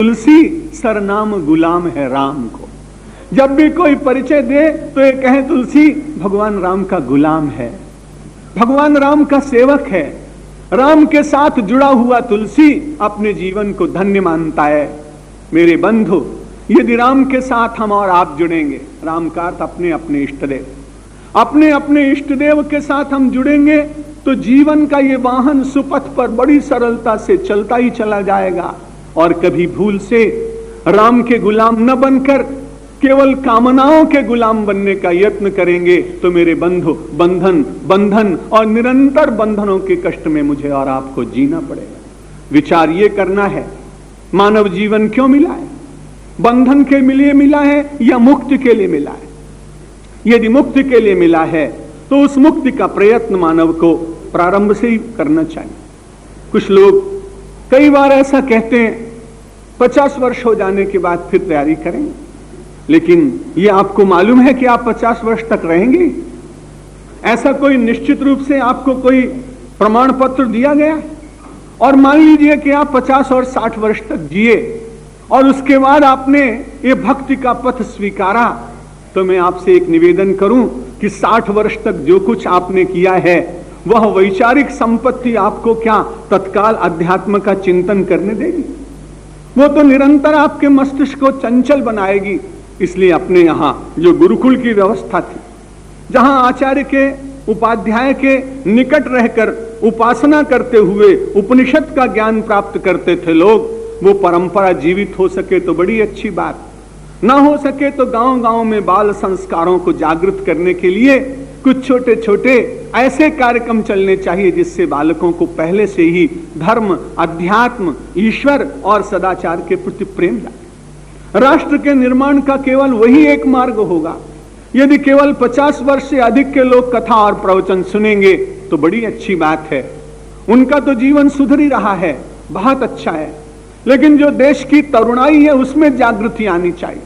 तुलसी सरनाम गुलाम है राम को। जब भी कोई परिचय दे तो ये कहे तुलसी भगवान राम का गुलाम है, भगवान राम का सेवक है, राम के साथ जुड़ा हुआ तुलसी अपने जीवन को धन्य मानता है। मेरे बंधु, यदि राम के साथ हम और आप जुड़ेंगे, राम का अर्थ अपने अपने इष्ट देव, अपने अपने इष्ट देव के साथ हम जुड़ेंगे तो जीवन का ये वाहन सुपथ पर बड़ी सरलता से चलता ही चला जाएगा। और कभी भूल से राम के गुलाम न बनकर केवल कामनाओं के गुलाम बनने का यत्न करेंगे तो मेरे बंधु बंधन और निरंतर बंधनों के कष्ट में मुझे और आपको जीना पड़ेगा। विचार ये करना है, मानव जीवन क्यों मिला है? बंधन के लिए मिला है या मुक्ति के लिए मिला है? यदि मुक्ति के लिए मिला है तो उस मुक्ति का प्रयत्न मानव को प्रारंभ से ही करना चाहिए। कुछ लोग कई बार ऐसा कहते हैं 50 वर्ष हो जाने के बाद फिर तैयारी करेंगे, लेकिन ये आपको मालूम है कि आप 50 वर्ष तक रहेंगे? ऐसा कोई निश्चित रूप से आपको कोई प्रमाण पत्र दिया गया है? और मान लीजिए कि आप 50 और 60 वर्ष तक जिए और उसके बाद आपने ये भक्ति का पथ स्वीकारा, तो मैं आपसे एक निवेदन करूं कि 60 वर्ष तक जो कुछ आपने किया है वह वैचारिक संपत्ति आपको क्या तत्काल अध्यात्म का चिंतन करने देगी? वो तो निरंतर आपके मस्तिष्क को चंचल बनाएगी। इसलिए अपने यहाँ जो गुरुकुल की व्यवस्था थी, जहां आचार्य के उपाध्याय के निकट रहकर उपासना करते हुए उपनिषद का ज्ञान प्राप्त करते थे लोग, वो परंपरा जीवित हो सके तो बड़ी अच्छी बात, ना हो सके तो गांव-गांव में बाल संस्कारों को जागृत करने के लिए कुछ छोटे छोटे ऐसे कार्यक्रम चलने चाहिए जिससे बालकों को पहले से ही धर्म, अध्यात्म, ईश्वर और सदाचार के प्रति प्रेम जाए। राष्ट्र के निर्माण का केवल वही एक मार्ग होगा। यदि केवल 50 वर्ष से अधिक के लोग कथा और प्रवचन सुनेंगे तो बड़ी अच्छी बात है, उनका तो जीवन सुधर ही रहा है, बहुत अच्छा है, लेकिन जो देश की तरुणाई है उसमें जागृति आनी चाहिए।